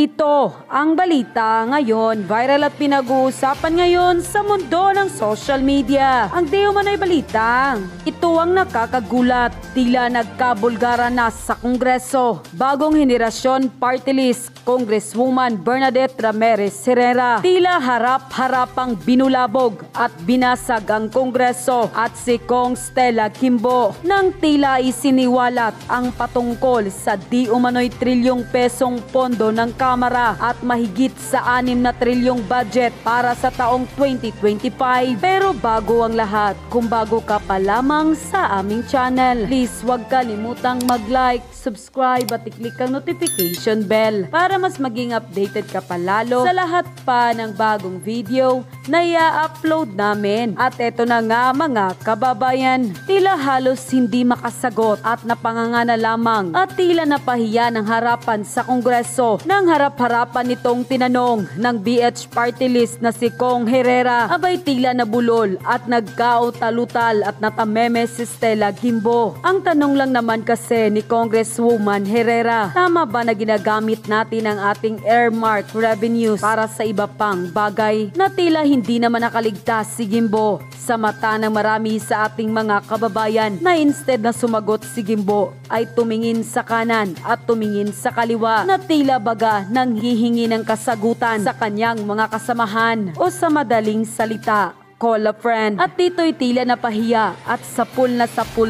Ito ang balita ngayon, viral at pinag-uusapan ngayon sa mundo ng social media. Ang di umano'y balita, ito ang nakakagulat, tila nagkabulgaran na sa Kongreso. Bagong henerasyon party list, Congresswoman Bernadette Ramirez Herrera. Tila harap-harapang binulabog at binasag ang Kongreso at si Kong Stella Kimbo nang tila isiniwalat ang patungkol sa di umano'y trilyong pesong pondo ng Kamara at mahigit sa 6 na trilyong budget para sa taong 2025. Pero bago ang lahat, kung bago ka pa lamang sa aming channel, please huwag kalimutang mag-like, subscribe at i-click ang notification bell para mas maging updated ka pa lalo sa lahat pa ng bagong video na i-upload namin. At eto na nga mga kababayan, tila halos hindi makasagot at napanganga na lamang at tila napahiya ng harapan sa Kongreso nang harap-harapan nitong tinanong ng BH party list na si Kong Herrera. Abay tila nabulol at nagkautal-utal at natameme si Stella Kimbo. Ang tanong lang naman kasi ni Congresswoman Herrera, tama ba na ginagamit natin ang ating earmark revenues para sa iba pang bagay na tila hindi naman nakaligtas si Kimbo sa mata ng marami sa ating mga kababayan na instead na sumagot si Kimbo ay tumingin sa kanan at tumingin sa kaliwa na tila baga nang hihingi ng kasagutan sa kanyang mga kasamahan o sa madaling salita, call a friend. At dito'y tila napahiya at sapul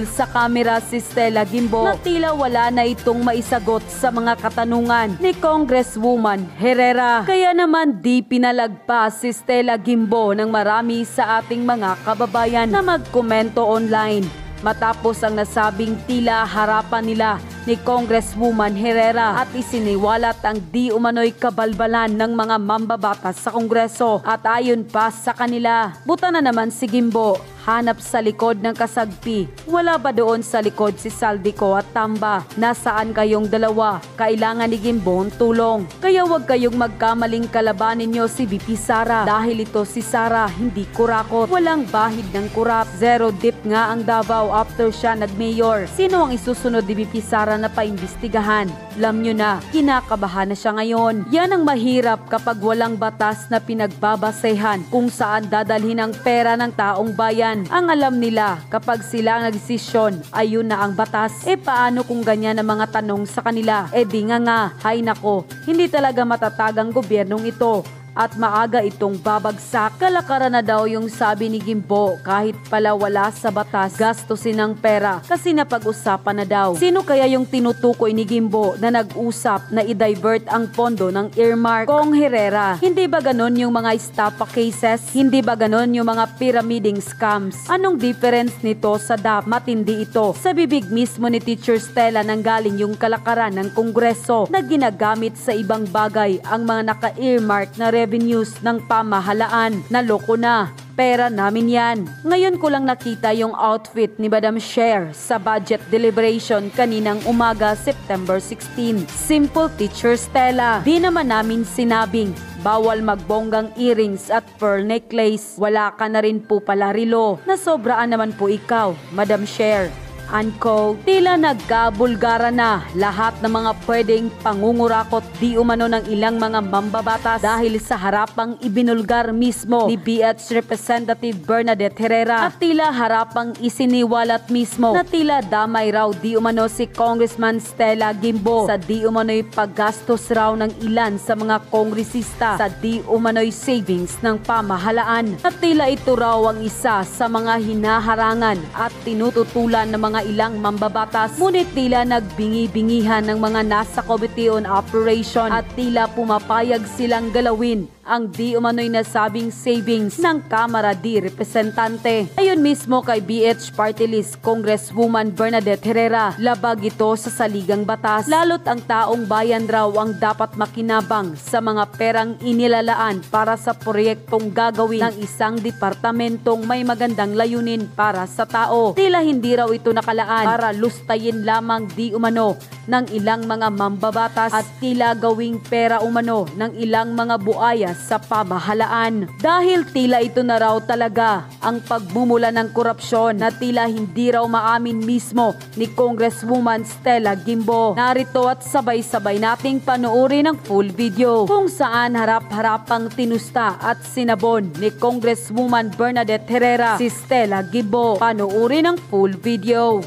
sa kamera si Stella Kimbo na tila wala na itong maisagot sa mga katanungan ni Congresswoman Herrera. Kaya naman di pinalagpas si Stella Kimbo ng marami sa ating mga kababayan na magkomento online matapos ang nasabing tila harapan nila ni Congresswoman Herrera at isiniwalat ang di umano'y kabalbalan ng mga mambabatas sa Kongreso. At ayon pa sa kanila, buta na naman si Kimbo, hanap sa likod ng kasagpi. Wala ba doon sa likod si Saldico at Tamba? Nasaan kayong dalawa? Kailangan ni Kimbo ang tulong. Kaya huwag kayong magkamaling kalabanin nyo si VP Sara dahil ito si Sara hindi kurakot. Walang bahid ng kurap. Zero dip nga ang Davao after siya nag-mayor. Sino ang isusunod ni VP Sara na paimbestigahan? Alam nyo na, kinakabahan na siya ngayon. Yan ang mahirap kapag walang batas na pinagbabasehan kung saan dadalhin ang pera ng taong bayan. Ang alam nila, kapag sila ang nagdesisyon, ayun na ang batas. E paano kung ganyan ang mga tanong sa kanila? E di nga, hay nako, hindi talaga matatag ang gobyernong ito. At maaga itong babagsak. Kalakaran na daw yung sabi ni Kimbo, kahit pala wala sa batas, gastusin ng pera kasi napag-usapan na daw. Sino kaya yung tinutukoy ni Kimbo na nag-usap na i-divert ang pondo ng earmark? Kong Herrera. Hindi ba ganon yung mga estafa cases? Hindi ba ganon yung mga pyramiding scams? Anong difference nito sa DAP? Matindi ito. Sa bibig mismo ni Teacher Stella nanggaling yung kalakaran ng Kongreso na ginagamit sa ibang bagay ang mga naka-earmark na revenues ng pamahalaan. Naloko na. Pera namin yan. Ngayon ko lang nakita yung outfit ni Madam Cher sa budget deliberation kaninang umaga, September 16. Simple Teacher Stella. Di naman namin sinabing bawal magbonggang earrings at pearl necklace. Wala ka na rin po pala relo. Nasobraan naman po ikaw, Madam Cher. Unquote. Tila nagkabulgara na lahat ng mga pwedeng pangungurakot di umano ng ilang mga mambabatas dahil sa harapang ibinulgar mismo ni BH Representative Bernadette Herrera at tila harapang isiniwalat mismo na tila damay raw di umano si Congressman Stella Kimbo sa di umano'y paggastos raw ng ilan sa mga kongresista sa di umano'y savings ng pamahalaan at tila ito raw ang isa sa mga hinaharangan at tinututulan ng mga ilang mambabatas. Ngunit tila nagbingi-bingihan ng mga nasa Committee on Operation at tila pumapayag silang galawin ang di umano'y nasabing savings ng Kamara di Representante. Ayon mismo kay BH Party List Congresswoman Bernadette Herrera, labag ito sa saligang batas. Lalo't ang taong bayan raw ang dapat makinabang sa mga perang inilalaan para sa proyektong gagawin ng isang departamentong may magandang layunin para sa tao. Tila hindi raw ito nakalaan para lustayin lamang di umano ng ilang mga mambabatas at tila gawing pera umano ng ilang mga buaya sa pamahalaan. Dahil tila ito na raw talaga ang pagmumula ng korupsyon na tila hindi raw maamin mismo ni Congresswoman Stella Gimbo. Narito at sabay-sabay nating panoorin ang full video kung saan harap-harapang tinusta at sinabon ni Congresswoman Bernadette Herrera si Stella Gimbo. Panoorin ang full video.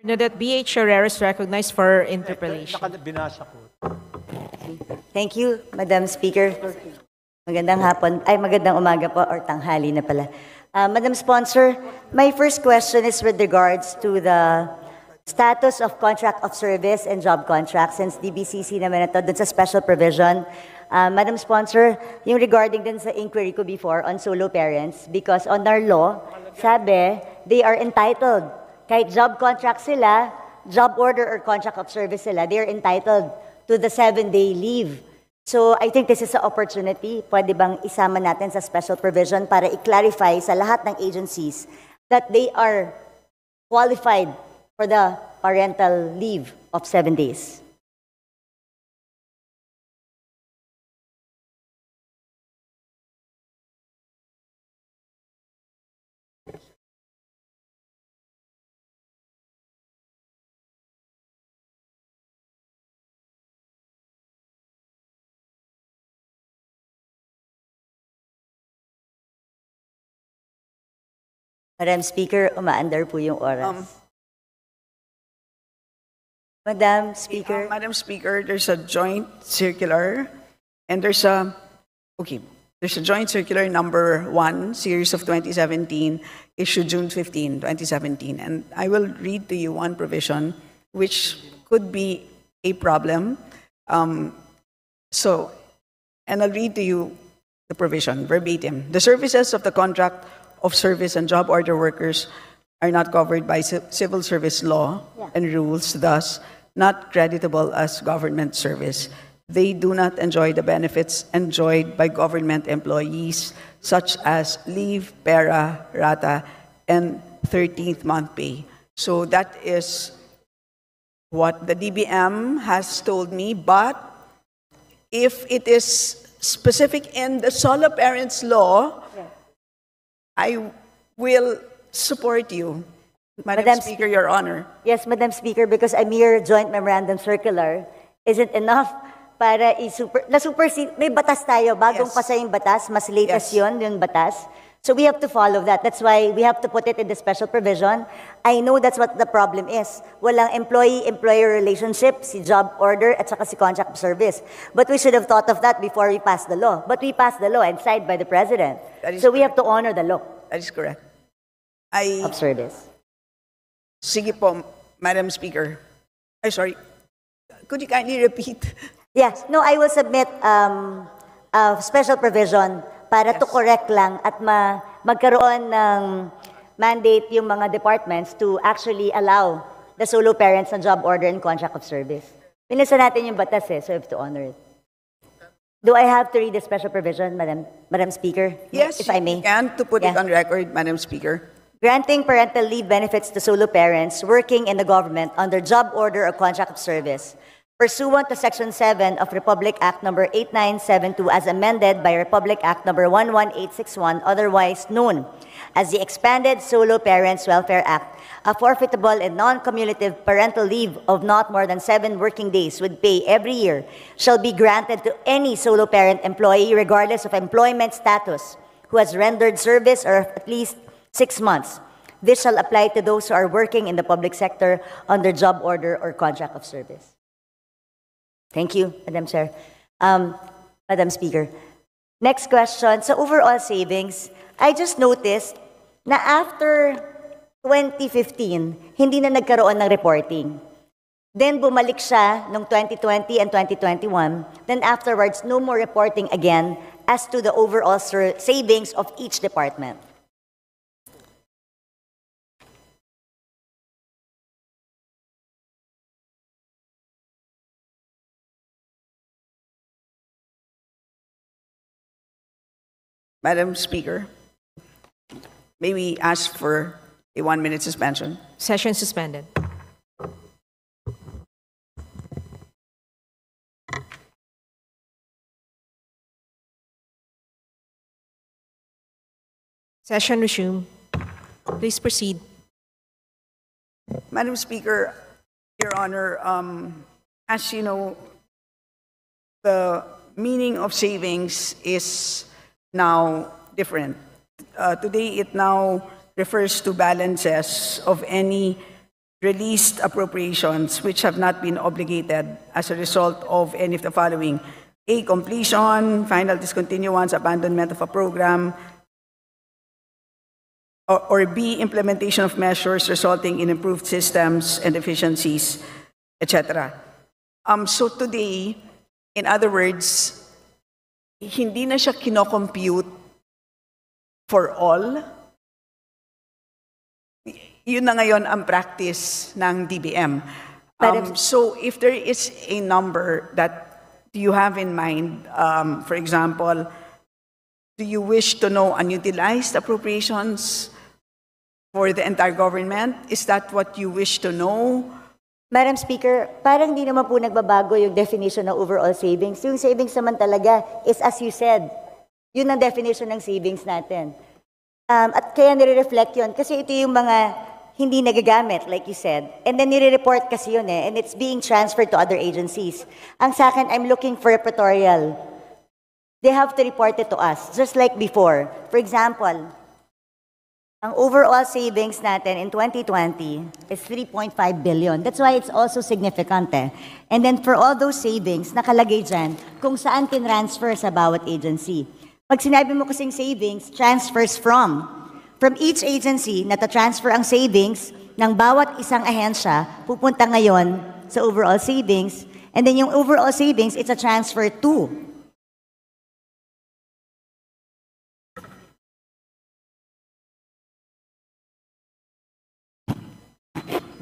Bernadette, B.H. Herrera is recognized for interpellation. Binasa ko. Thank you, Madam Speaker. Magandang hapon, ay magandang umaga po or tanghali na pala. Madam Sponsor, my first question is with regards to the status of contract of service and job contract since DBCC naman ito dun sa special provision. Madam Sponsor, yung regarding din sa inquiry ko before on solo parents, because on our law, sabi, they are entitled. Kahit job contract sila, job order or contract of service sila, they are entitled to the 7-day leave. So I think this is an opportunity. Pwede bang isama natin sa special provision para i-clarify sa lahat ng agencies that they are qualified for the parental leave of 7 days. Madam Speaker, umaandar po yung oras. Madam Speaker. Madam Speaker, there's a joint circular and there's a joint circular number 1, series of 2017, issued June 15, 2017. And I will read to you one provision which could be a problem. And I'll read to you the provision verbatim. The services of the contract of service and job order workers are not covered by civil service law and rules, thus not creditable as government service. They do not enjoy the benefits enjoyed by government employees, such as leave, pera, rata, and 13th month pay. So that is what the DBM has told me, but if it is specific in the solo parents law, I will support you, Madam Speaker, Your Honor. Yes, Madam Speaker, because a mere joint memorandum circular isn't enough para may batas tayo, bagong Yes. pasa yung batas, mas latest Yes. yung batas. So we have to follow that. That's why we have to put it in the special provision. I know that's what the problem is. Walang employee-employer relationship, si job order at saka si contract of service. But we should have thought of that before we passed the law. But we passed the law and signed by the President. That is So we have to honor the law That is correct. of service. Sige po, Madam Speaker. Sorry. Could you kindly repeat? Yes. No, I will submit a special provision para to correct lang at magkaroon ng mandate yung mga departments to actually allow the solo parents na job order and contract of service. Pinasa natin yung batas so we have to honor it. Do I have to read the special provision, Madam Speaker? Yes, if I may. you can, to put it Yeah. on record, Madam Speaker. Granting parental leave benefits to solo parents working in the government under job order or contract of service, pursuant to Section 7 of Republic Act Number 8972 as amended by Republic Act Number 11861, otherwise known as the Expanded Solo Parents Welfare Act, a forfeitable and non-cumulative parental leave of not more than 7 working days with pay every year shall be granted to any solo parent employee regardless of employment status who has rendered service or at least 6 months. This shall apply to those who are working in the public sector under job order or contract of service. Thank you, Madam Chair. Madam Speaker. Next question. So overall savings, I just noticed na after 2015, hindi na nagkaroon ng reporting. Then bumalik siya noong 2020 and 2021. Then afterwards, no more reporting again as to the overall savings of each department. Madam Speaker, may we ask for a 1-minute suspension? Session suspended. Session resumed. Please proceed. Madam Speaker, Your Honor, as you know, the meaning of savings is now different. Today, it now refers to balances of any released appropriations which have not been obligated as a result of any of the following: A, completion, final discontinuance, abandonment of a program, or B, implementation of measures resulting in improved systems and efficiencies, etc. So today, in other words, hindi na siya kinocompute for all. Yun na ngayon ang practice ng DBM. So if there is a number that you have in mind, for example, do you wish to know unutilized appropriations for the entire government? Is that what you wish to know? Madam Speaker, parang di naman po nagbabago yung definition ng overall savings. Yung savings naman talaga is, as you said, yun ang definition ng savings natin. At kaya nire-reflect yun kasi ito yung mga hindi nagagamit, like you said. And then nire-report kasi yun and it's being transferred to other agencies. Ang sa akin, I'm looking for a repertorial. They have to report it to us, just like before. For example, ang overall savings natin in 2020 is 3.5 billion. That's why it's also significant And then for all those savings, nakalagay dyan kung saan tinransfer sa bawat agency. Pag sinabi mo kasing savings, transfers from each agency na ta-transfer ang savings ng bawat isang ahensya, pupunta ngayon sa overall savings. And then yung overall savings, it's a transfer to.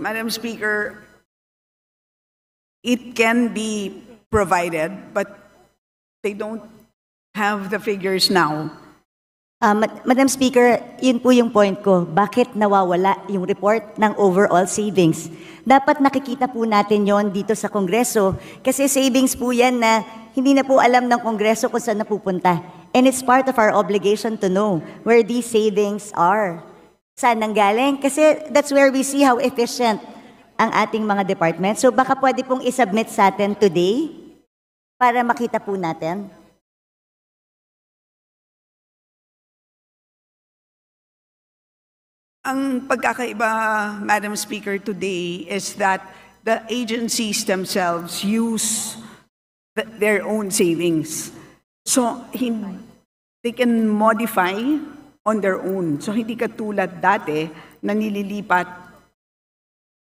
Madam Speaker, it can be provided, but they don't have the figures now. Madam Speaker, yun po yung point ko. Bakit nawawala yung report ng overall savings? Dapat nakikita po natin yon dito sa Kongreso kasi savings po yan na hindi na po alam ng Kongreso kung saan napupunta. And it's part of our obligation to know where these savings are. Saan nanggaling? Kasi that's where we see how efficient ang ating mga department. So baka pwede pong isubmit sa atin today para makita po natin. Ang pagkakaiba, Madam Speaker, today is that the agencies themselves use their own savings. So they can modify on their own. So hindi katulad dati na nililipat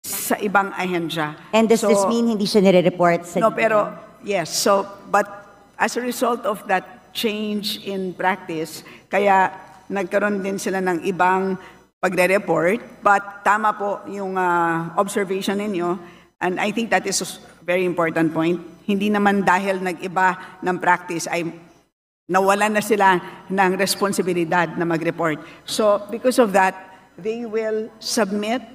sa ibang ahensya. And does this mean hindi siya nire-report sa No, pero yes. So, but as a result of that change in practice, kaya nagkaroon din sila ng ibang pagre-report. But tama po yung observation ninyo. And I think that is a very important point. Hindi naman dahil nag-iba ng practice ay nawalan na sila ng responsibilidad na mag-report. So, because of that, they will submit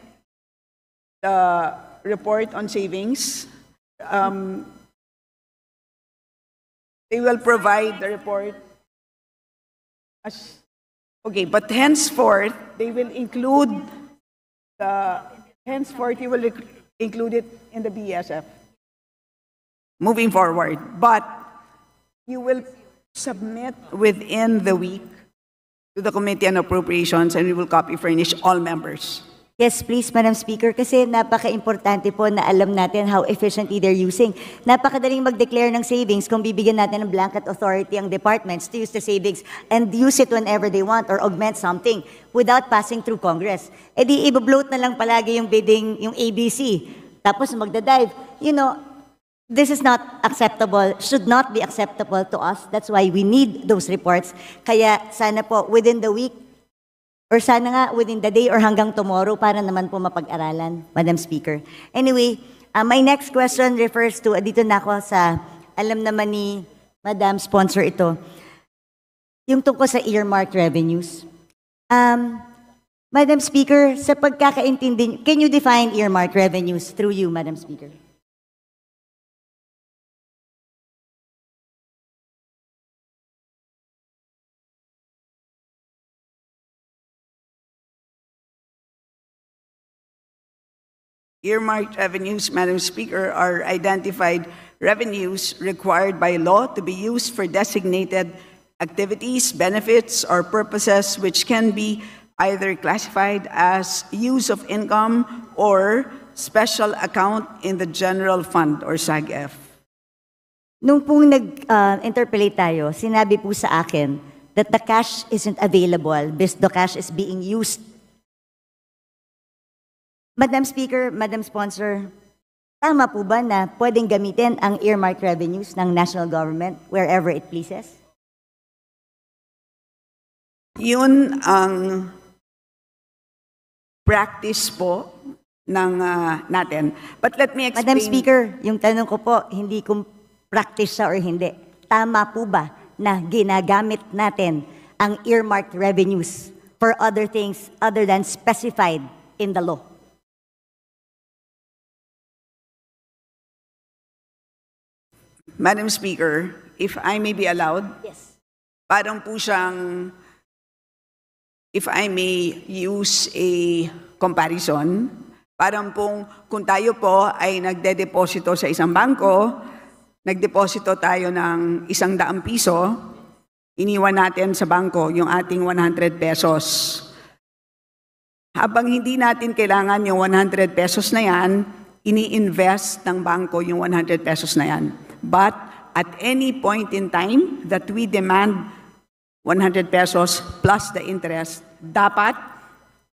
the report on savings. They will provide the report as okay, but henceforth they will include include it in the BSF moving forward. But you will submit within the week to the Committee on Appropriations and we will copy furnish all members. Yes, please, Madam Speaker, kasi napaka-importante po na alam natin how efficiently they're using. Napakadaling mag-declare ng savings kung bibigyan natin ng blanket authority ang departments to use the savings and use it whenever they want or augment something without passing through Congress. E di, i-bloat na lang palagi yung bidding, yung ABC. Tapos magdadive. You know, this is not acceptable, should not be acceptable to us. That's why we need those reports. Kaya sana po, within the week, or sana nga within the day or hanggang tomorrow para naman po mapag-aralan, Madam Speaker. Anyway, my next question refers to, dito na ako sa, alam naman ni Madam Sponsor ito, yung tungkol sa earmarked revenues. Madam Speaker, sa pagkakaintindi, can you define earmarked revenues through you, Madam Speaker? Earmarked revenues, Madam Speaker, are identified revenues required by law to be used for designated activities, benefits, or purposes which can be either classified as use of income or special account in the general fund or SAGF. Nung pong nag-interpolate tayo, sinabi po sa akin that the cash isn't available because the cash is being used. Madam Speaker, Madam Sponsor, tama po ba na pwedeng gamitin ang earmark revenues ng national government wherever it pleases? Yun ang practice po ng natin. But let me explain. Madam Speaker, yung tanong ko po, hindi kung practice siya or hindi. Tama po ba na ginagamit natin ang earmarked revenues for other things other than specified in the law? Madam Speaker, if I may be allowed, Yes. parang po siyang, if I may use a comparison, parang pong kung tayo po ay nagde-deposito sa isang bangko, nagdeposito tayo ng 100 piso, iniwan natin sa bangko yung ating 100 pesos. Habang hindi natin kailangan yung 100 pesos na yan, ini-invest ng bangko yung 100 pesos na yan. But at any point in time that we demand 100 pesos plus the interest, dapat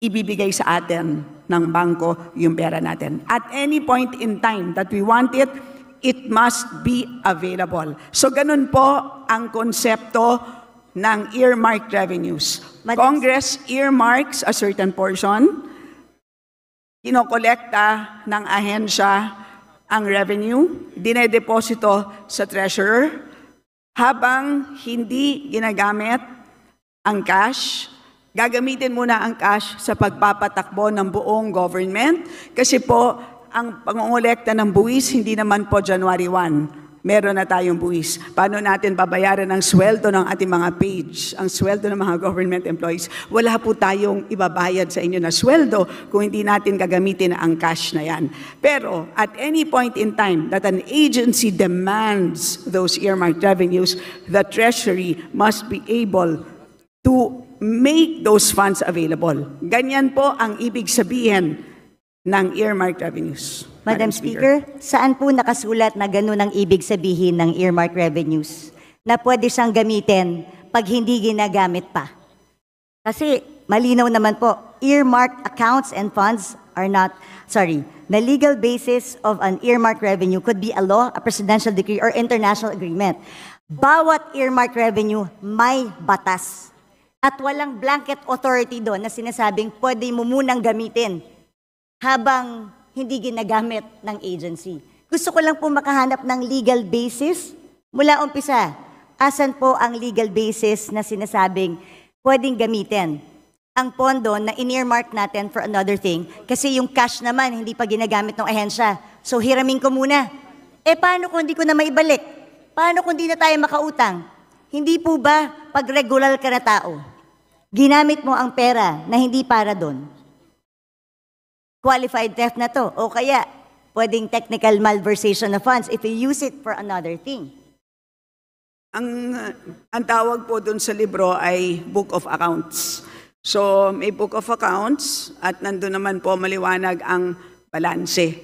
ibibigay sa atin ng bangko yung pera natin. At any point in time that we want it, it must be available. So ganun po ang konsepto ng earmarked revenues. Congress earmarks a certain portion, kinokolekta ng ahensya ang revenue, dinedeposito sa treasurer, habang hindi ginagamit ang cash, gagamitin muna ang cash sa pagpapatakbo ng buong government kasi po ang pangongolekta ng buwis hindi naman po January 1. Meron na tayong buwis. Paano natin babayaran ang sweldo ng ating mga page, ang sweldo ng mga government employees? Wala po tayong ibabayad sa inyo na sweldo kung hindi natin gagamitin ang cash na yan. Pero at any point in time that an agency demands those earmarked revenues, the Treasury must be able to make those funds available. Ganyan po ang ibig sabihin ng earmarked revenues. Madam Speaker, saan po nakasulat na ganun ang ibig sabihin ng earmarked revenues na pwede siyang gamitin pag hindi ginagamit pa? Kasi malinaw naman po, earmarked accounts and funds are not, the legal basis of an earmarked revenue could be a law, a presidential decree, or international agreement. Bawat earmarked revenue may batas. At walang blanket authority doon na sinasabing pwede mo munang gamitin habang hindi ginagamit ng agency. Gusto ko lang po makahanap ng legal basis. Mula umpisa, asan po ang legal basis na sinasabing pwedeng gamitin ang pondo na in-earmark natin for another thing kasi yung cash naman hindi pa ginagamit ng ahensya. So hiramin ko muna. Paano kung hindi ko na maibalik? Paano kung hindi na tayo makautang? Hindi po ba pag regular ka na tao, ginamit mo ang pera na hindi para doon? Qualified theft na to. O kaya, pwedeng technical malversation of funds if you use it for another thing. Ang tawag po dun sa libro ay Book of Accounts. So, may Book of Accounts at nandun naman po maliwanag ang balanse.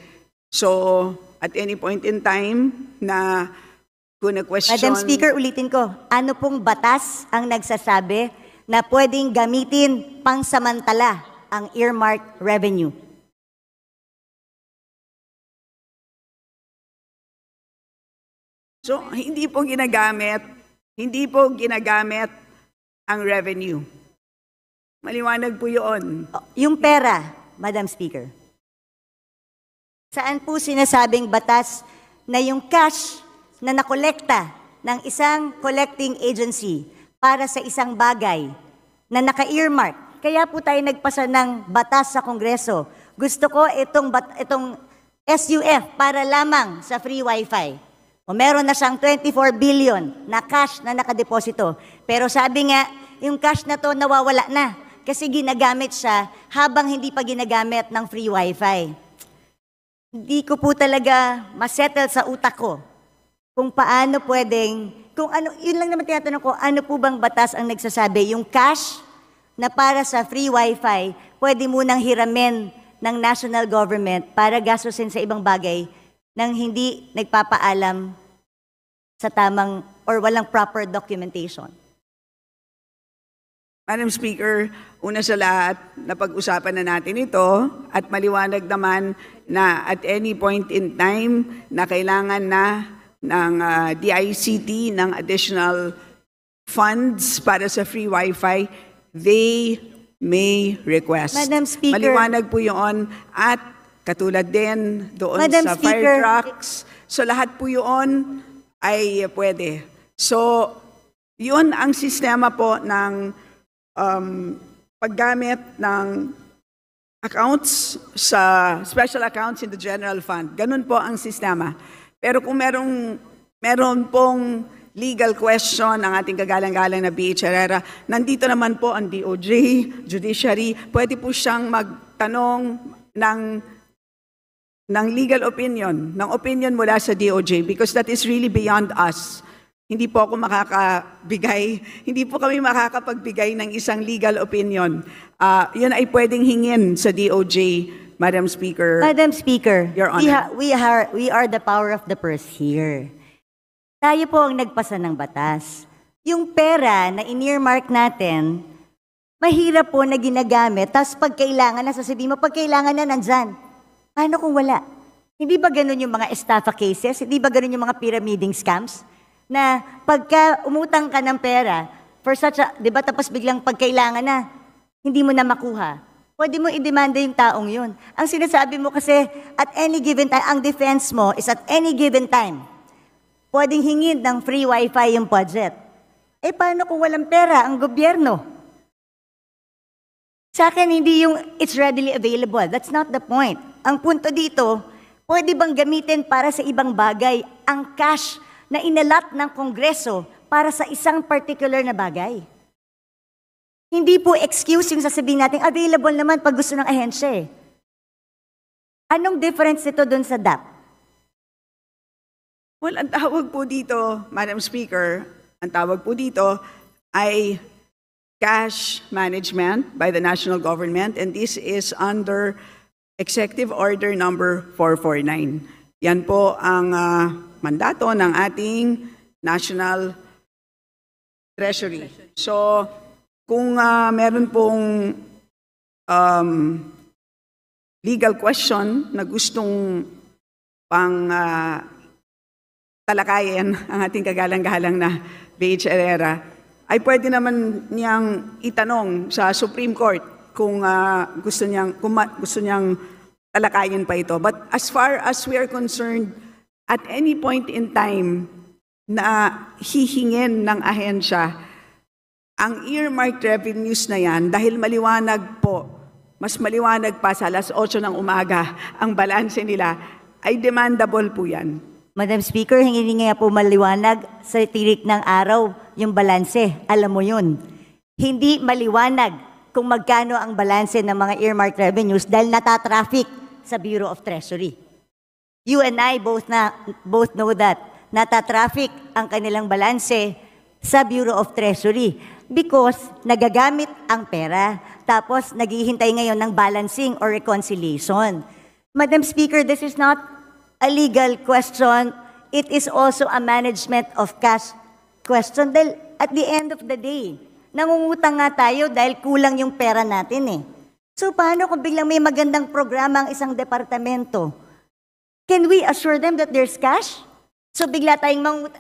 So, at any point in time na kung na-question... Madam Speaker, ulitin ko, ano pong batas ang nagsasabi na pwedeng gamitin pangsamantala ang earmarked revenue? So, hindi po ginagamit ang revenue. Maliwanag po yun. Yung pera, Madam Speaker. Saan po sinasabing batas na yung cash na nakolekta ng isang collecting agency para sa isang bagay na naka-earmark? Kaya po tayo nagpasa ng batas sa Kongreso. Gusto ko itong SUF para lamang sa free wifi. O meron na siyang 24 billion na cash na nakadeposito. Pero sabi nga, yung cash na to nawawala na kasi ginagamit siya habang hindi pa ginagamit ng free wifi. Hindi ko po talaga masettle sa utak ko kung paano pwedeng, kung ano, yun lang naman tinatanong ko, ano po bang batas ang nagsasabi? Yung cash na para sa free wifi, pwede munang hiramin ng national government para gastusin sa ibang bagay nang hindi nagpapaalam sa tamang or walang proper documentation. Madam Speaker, una sa lahat, napag-usapan na natin ito at maliwanag naman na at any point in time na kailangan na ng DICT ng additional funds para sa free wifi, they may request. Madam Speaker. Maliwanag po yun at katulad din doon Madam sa Speaker. fire trucks. So lahat po yun ay pwede. So yun ang sistema po ng paggamit ng accounts sa special accounts in the general fund. Ganun po ang sistema. Pero kung meron pong legal question ng ating kagalang-galang na B.H. Herrera, nandito naman po ang DOJ, Judiciary, pwede po siyang magtanong ng legal opinion, ng opinion mula sa DOJ because that is really beyond us. Hindi po ako hindi po kami makakapagbigay ng isang legal opinion. Yun ay pwedeng hingin sa DOJ, Madam Speaker. Madam Speaker, Your Honor. we are the power of the purse here. Tayo po ang nagpasa ng batas. Yung pera na in-earmark natin, mahirap po na ginagamit, tapos pag kailangan na, sasabihin mo, pag kailangan na, nandyan. Paano kung wala? Hindi ba ganun yung mga estafa cases? Hindi ba ganun yung mga pyramiding scams? Na pagka umutang ka ng pera, for such a, di ba, tapos biglang pagkailangan na, hindi mo na makuha. Pwede mo i-demanda yung taong yun. Ang sinasabi mo kasi, at any given time, ang defense mo is at any given time, pwedeng hingin ng free wifi yung budget. Eh, paano kung walang pera ang gobyerno? Sa akin, hindi yung it's readily available. That's not the point. Ang punto dito, pwede bang gamitin para sa ibang bagay ang cash na inalat ng Kongreso para sa isang particular na bagay? Hindi po excuse yung sasabihin natin, available naman pag gusto ng ahensya eh. Anong difference nito dun sa DAP? Well, ang tawag po dito, Madam Speaker, ang tawag po dito ay cash management by the national government, and this is under Executive Order number 449. Yan po ang mandato ng ating National Treasury. So, kung meron pong legal question na gustong pang talakayin ang ating kagalang-galang na B.H. Herrera, ay pwede naman niyang itanong sa Supreme Court kung gusto niyang talakayin pa ito. But as far as we are concerned, at any point in time na hihingin ng ahensya, ang earmarked revenues na yan, dahil maliwanag po, mas maliwanag pa sa alas 8 ng umaga, ang balanse nila, ay demandable po yan. Madam Speaker, hingin nga po maliwanag sa tirik ng araw yung balanse. Alam mo yun. Hindi maliwanag kung magkano ang balanse ng mga earmarked revenues dahil natatraffic sa Bureau of Treasury. You and I both know that natatraffic ang kanilang balanse sa Bureau of Treasury because nagagamit ang pera tapos naghihintay ngayon ng balancing or reconciliation. Madam Speaker, this is not a legal question. It is also a management of cash question dahil at the end of the day, nangungutang nga tayo dahil kulang yung pera natin eh. So paano kung biglang may magandang programa ang isang departamento? Can we assure them that there's cash? So bigla tayong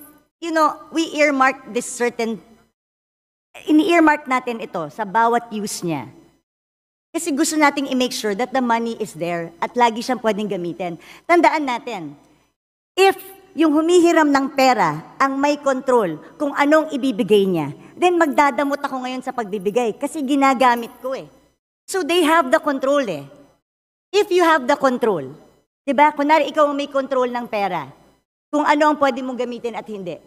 we earmark this ini-earmark natin ito sa bawat use niya. Kasi gusto nating i-make sure that the money is there at lagi siyang pwedeng gamitin. Tandaan natin, if yung humihiram ng pera ang may control kung anong ibibigay niya, then magdadamot ako ngayon sa pagbibigay kasi ginagamit ko eh. So they have the control eh. If you have the control, diba? Kunwari ikaw ang may control ng pera, kung ano ang pwede mong gamitin at hindi.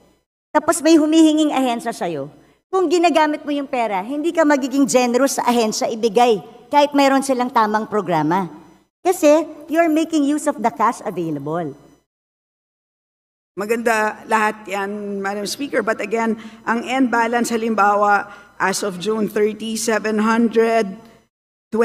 Tapos may humihinging ahensya sa'yo. Kung ginagamit mo yung pera, hindi ka magiging generous sa ahensya ibigay kahit mayroon silang tamang programa. Kasi you're making use of the cash available. Maganda lahat yan, Madam Speaker. But again, ang end balance halimbawa as of June 30, 728.785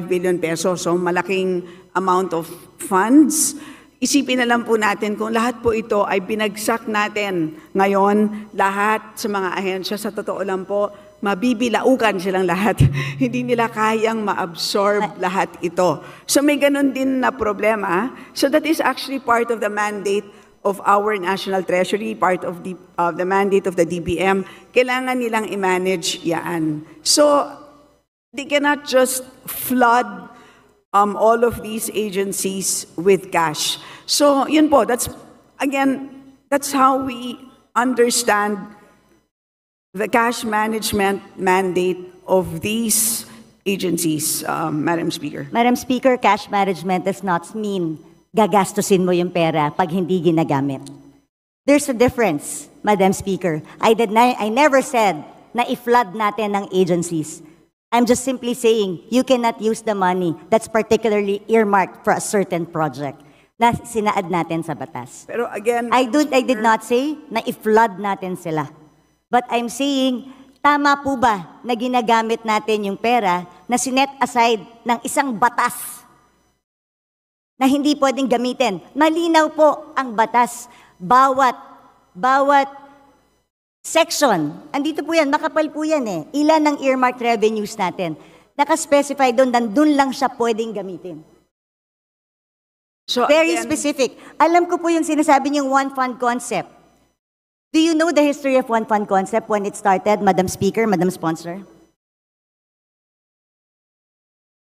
billion pesos. So malaking amount of funds. Isipin na lang po natin kung lahat po ito ay binagsak natin ngayon, lahat sa mga ahensya, sa totoo lang po, mabibilaukan silang lahat. Hindi nila kayang ma-absorb lahat ito. So may ganun din na problema. So that is actually part of the mandate of our National Treasury, part of the mandate of the DBM. Kailangan nilang i-manage yan. So they cannot just flood all of these agencies with cash. So yun po, that's how we understand the cash management mandate of these agencies, Madam Speaker. Madam Speaker, cash management does not mean gagastusin mo yung pera pag hindi ginagamit. There's a difference, Madam Speaker. I never said na i-flood natin ng agencies. I'm just simply saying you cannot use the money that's particularly earmarked for a certain project na sinaad natin sa batas. Pero again, I did not say na i-flood natin sila. But I'm saying, tama po ba na ginagamit natin yung pera na sinet aside ng isang batas na hindi pwedeng gamitin? Malinaw po ang batas. Bawat section, andito po yan, makapal po yan eh. Ilan ng earmarked revenues natin. Nakaspecify doon, nandun lang siya pwedeng gamitin. so Very again, specific. Alam ko po yung sinasabi niyong one fund concept. Do you know the history of one fund concept when it started, Madam Speaker, Madam Sponsor?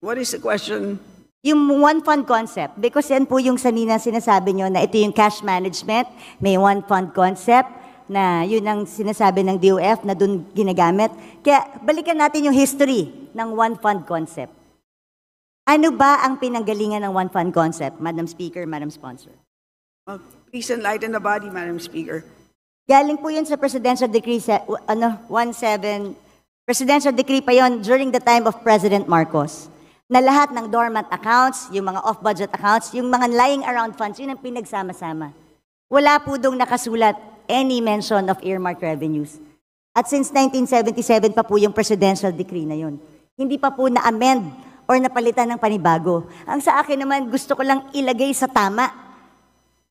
what is the question? Yung one fund concept, because yan po yung sanina sinasabi niyo na ito yung cash management, may one fund concept na yun ang sinasabi ng DOF na dun ginagamit. Kaya balikan natin yung history ng one fund concept. Ano ba ang pinanggalingan ng one fund concept, Madam Speaker, Madam Sponsor? Please enlighten the body, Madam Speaker. Galing po yun sa Presidential Decree 17, Presidential Decree pa yon during the time of President Marcos, na lahat ng dormant accounts, yung mga off-budget accounts, yung mga lying around funds, yun ang pinagsama-sama. Wala po dong nakasulat any mention of earmarked revenues. At since 1977 pa po yung Presidential Decree na yun. Hindi pa po na-amend or napalitan ng panibago. Ang sa akin naman, gusto ko lang ilagay sa tama.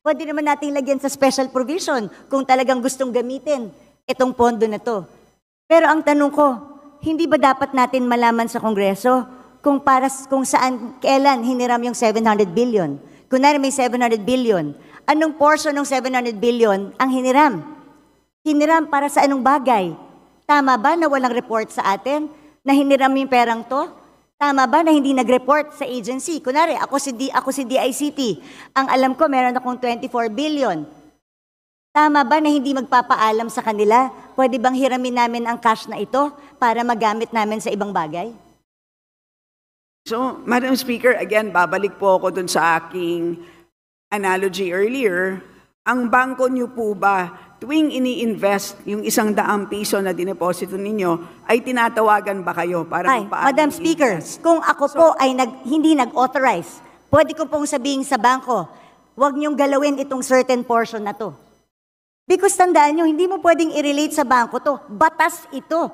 Pwede naman nating lagyan sa special provision kung talagang gustong gamitin itong pondo na to. Pero ang tanong ko, hindi ba dapat natin malaman sa Kongreso kung saan, kailan hiniram yung 700 billion? Kunwari may 700 billion, anong portion ng 700 billion ang hiniram? Hiniram para sa anong bagay? Tama ba na walang report sa atin na hiniram yung perang to? Tama ba na hindi nag-report sa agency? Kunwari, ako si DICT. Ang alam ko, meron akong 24 billion. Tama ba na hindi magpapaalam sa kanila? Pwede bang hiramin namin ang cash na ito para magamit namin sa ibang bagay? So, Madam Speaker, again, babalik po ako dun sa aking analogy earlier. Ang bangko niyo po ba, tuwing ini-invest yung 100 piso na dineposito ninyo, ay tinatawagan ba kayo para Ay, paano Madam Speaker, kung ako po ay hindi nag-authorize, pwede ko pong sabihin sa bangko, huwag niyong galawin itong certain portion na to. Because tandaan niyo, hindi mo pwedeng i-relate sa bangko to. Batas ito.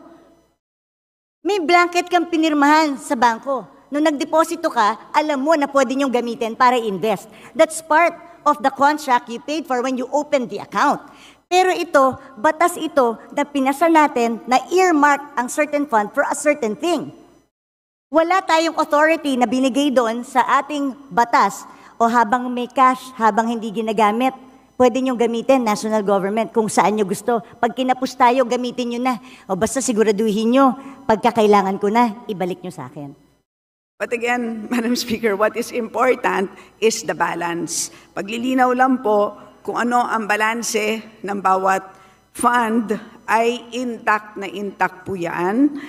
May blanket kang pinirmahan sa bangko. Nung nagdeposito ka, alam mo na pwede niyong gamitin para invest. That's part of the contract you paid for when you opened the account. Pero ito, batas ito na pinasa natin na earmark ang certain fund for a certain thing. Wala tayong authority na binigay doon sa ating batas o habang may cash, habang hindi ginagamit, pwede nyo gamitin, national government, kung saan nyo gusto. Pag kinapos tayo, gamitin nyo na. O basta siguraduhin nyo, pagkakailangan ko na, ibalik nyo sa akin. But again, Madam Speaker, what is important is the balance. Paglilinaw lang po kung ano ang balanse ng bawat fund ay intact po yan.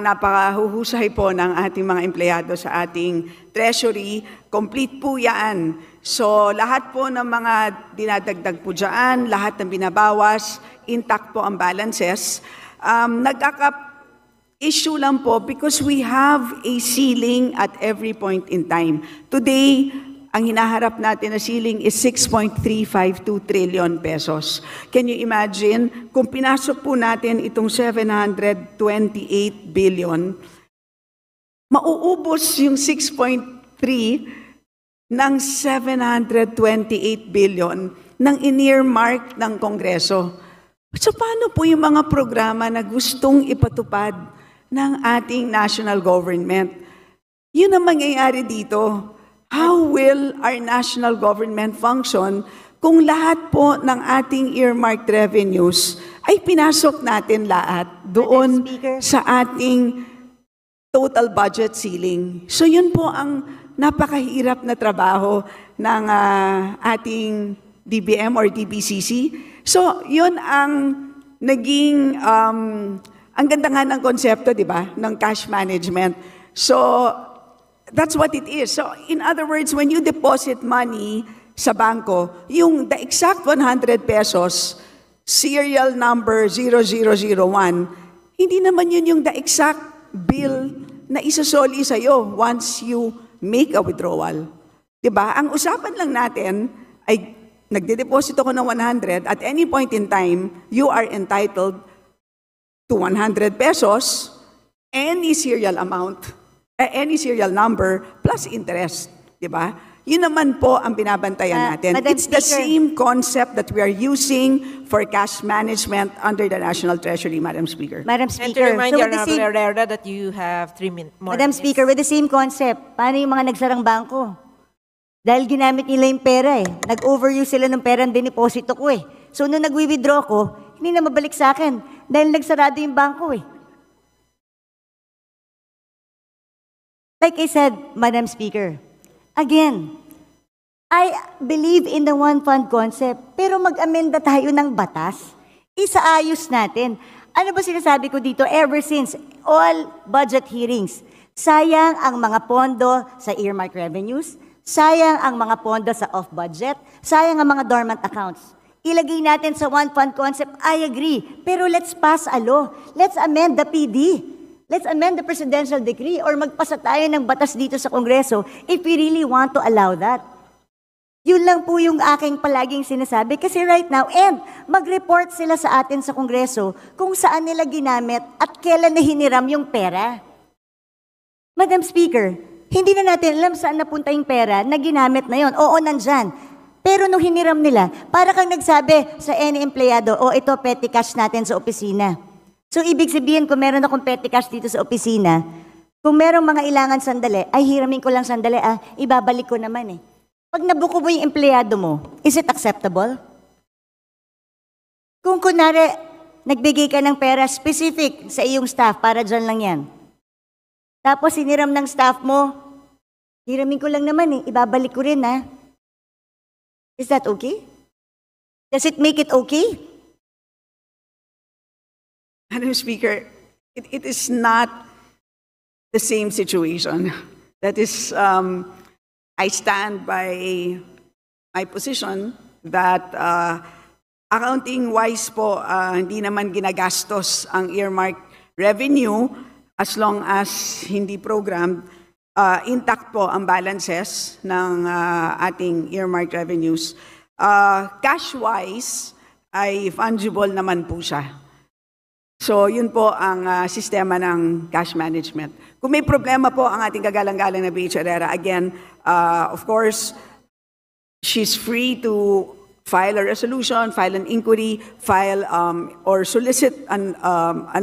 Napakahuhusay po ng ating mga empleyado sa ating treasury. Complete po yan. So lahat po ng mga dinadagdag po dyan, lahat ng binabawas, intact po ang balances. issue lang po because we have a ceiling at every point in time. Today, ang hinaharap natin na ceiling is 6.352 trillion pesos. Can you imagine, kung pinasok po natin itong 728 billion, mauubos yung 6.3 ng 728 billion ng in-earmark ng Kongreso. So paano po yung mga programa na gustong ipatupad ng ating national government? Yun ang mangyayari dito. How will our national government function kung lahat po ng ating earmarked revenues ay pinasok natin lahat doon Speaker. sa ating total budget ceiling? So yun po ang napakahirap na trabaho ng ating DBM or DBCC. So yun ang naging, ang ganda nga ng konsepto, di ba, ng cash management. So that's what it is. So in other words, when you deposit money sa bangko, the exact 100 pesos, serial number 0001, hindi naman yun yung the exact bill na isasoli sa'yo once you make a withdrawal. Diba? Ang usapan lang natin ay nagde-deposit ako ng 100, at any point in time, you are entitled to 100 pesos, any serial amount, any serial number, plus interest. Diba? Yun naman po ang binabantayan natin. Madam It's the Speaker. same concept that we are using for cash management under the National Treasury, Madam Speaker. Madam And to Speaker, remind so you, with the Honorable same, Herrera, that you have 3 more Madam minutes. Speaker, with the same concept, paano yung mga nagsarang bangko? Dahil ginamit nila yung pera eh. Nag-overuse sila ng pera ng diniposito ko eh. So nung nag-withdraw ko, hindi na mabalik sa akin dahil nagsarado yung bangko eh. Like I said, Madam Speaker, again, I believe in the one fund concept, pero mag-amenda tayo ng batas. Isaayos natin. Ano ba sinasabi ko dito ever since all budget hearings? Sayang ang mga pondo sa earmark revenues, sayang ang mga pondo sa off-budget, sayang ang mga dormant accounts. Ilagay natin sa one fund concept, I agree. Pero let's pass a law. Let's amend the PD. Let's amend the presidential decree or magpasa tayo ng batas dito sa Kongreso if we really want to allow that. Yun lang po yung aking palaging sinasabi kasi right now, and mag-report sila sa atin sa Kongreso kung saan nila ginamit at kailan na hiniram yung pera. Madam Speaker, hindi na natin alam saan napunta yung pera na ginamit na yon. Oo, nandyan. Pero nung hiniram nila, para kang nagsabi sa any empleyado, ito petty cash natin sa opisina. So, ibig sabihin, kung meron akong petty cash dito sa opisina, kung merong mga ilangan sandali, ay hiramin ko lang sandali, ibabalik ko naman eh. Pag nabuko mo yung empleyado mo, is it acceptable? Kung kunwari, nagbigay ka ng pera specific sa iyong staff, para dyan lang yan. Tapos hiniram ng staff mo, hiramin ko lang naman eh, ibabalik ko rin ha. Is that okay? Does it make it okay? Madam Speaker, it is not the same situation. That is, I stand by my position that accounting-wise po, hindi naman ginagastos ang earmark revenue as long as hindi programmed. Intact po ang balances ng ating earmark revenues. Cash-wise, ay fungible naman po siya. So, yun po ang sistema ng cash management. Kung may problema po ang ating kagalang-galang na BH Herrera, again, of course, she's free to file a resolution, file an inquiry, file or solicit an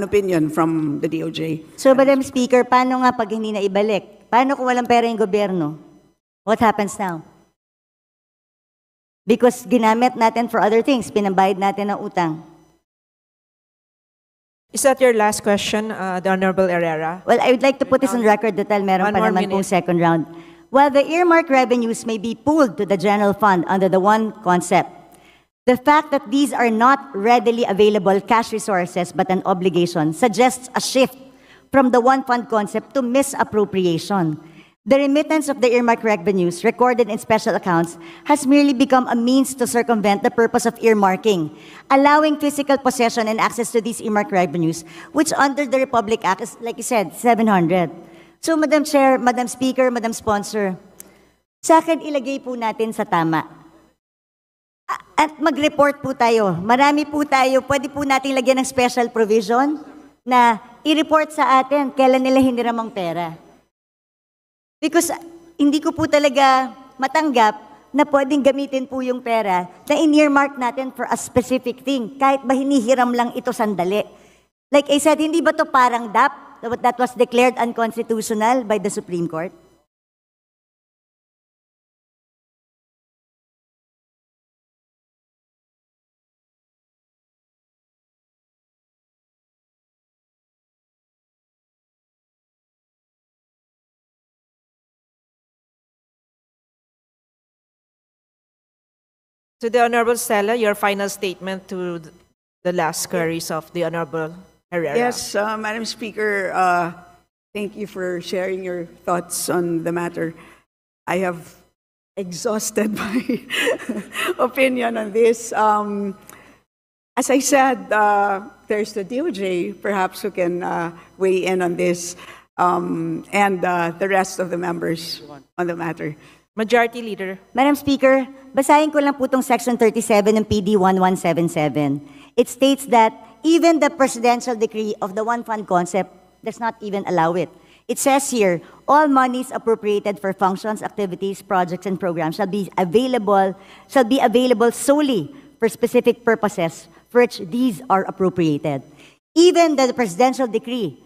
opinion from the DOJ. So, Madam Speaker, paano nga pag hindi na ibalik? Paano kung walang pera yung gobyerno? What happens now? Because ginamit natin for other things, pinambayad natin ng utang. Is that your last question, the Honorable Herrera? Well, I would like to put this on record that meron One pa more naman pong minute. second round. While the earmark revenues may be pooled to the general fund under the one concept, the fact that these are not readily available cash resources but an obligation suggests a shift from the one fund concept to misappropriation. The remittance of the earmark revenues recorded in special accounts has merely become a means to circumvent the purpose of earmarking, allowing physical possession and access to these earmark revenues, which under the Republic Act is, like you said, 700. So, Madam Chair, Madam Speaker, Madam Sponsor, sa akin ilagay po natin sa tama. At mag-report po tayo. Marami po tayo. Pwede po natin lagyan ng special provision na i-report sa atin kailan nila hiniramang pera. Because hindi ko po talaga matanggap na pwedeng gamitin po yung pera na in-earmark natin for a specific thing, kahit ba hinihiram lang ito sandali. Like I said, hindi ba to parang DAP that was declared unconstitutional by the Supreme Court? To the Honorable Stella, your final statement to the last queries of the Honorable Herrera. Yes, Madam Speaker, thank you for sharing your thoughts on the matter. I have exhausted my opinion on this. As I said, there's the DOJ, perhaps, who can weigh in on this, and the rest of the members on the matter. Majority Leader. Madam Speaker, basahin ko lang po itong Section 37 ng PD 1177. It states that even the presidential decree of the one fund concept does not even allow it. It says here, all monies appropriated for functions, activities, projects, and programs shall be available solely for specific purposes for which these are appropriated. Even the presidential decree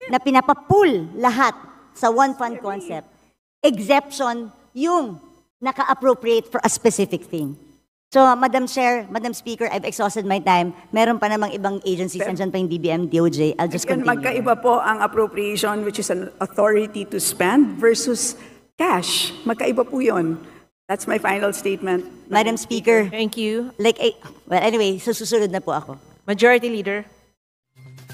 na pinapapool lahat sa one fund concept, exception yung naka-appropriate for a specific thing. So, Madam Chair, Madam Speaker, I've exhausted my time. Meron pa namang ibang agencies, nandiyan pa yung DBM, DOJ. I'll just continue. Magkaiba po ang appropriation, which is an authority to spend, versus cash. Magkaiba po yun. That's my final statement. Madam Speaker, Thank you. well, anyway, susunod na po ako. Majority Leader.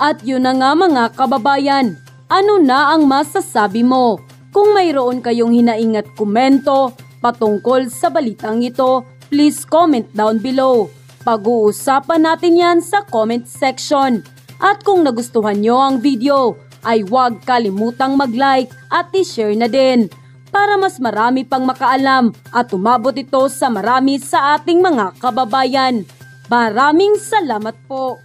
At yun na nga mga kababayan, ano na ang masasabi mo? Kung mayroon kayong hinaingat komento patungkol sa balitang ito, please comment down below. Pag-uusapan natin yan sa comment section. At kung nagustuhan nyo ang video, ay huwag kalimutang mag-like at i-share na din para mas marami pang makaalam at umabot ito sa marami sa ating mga kababayan. Maraming salamat po!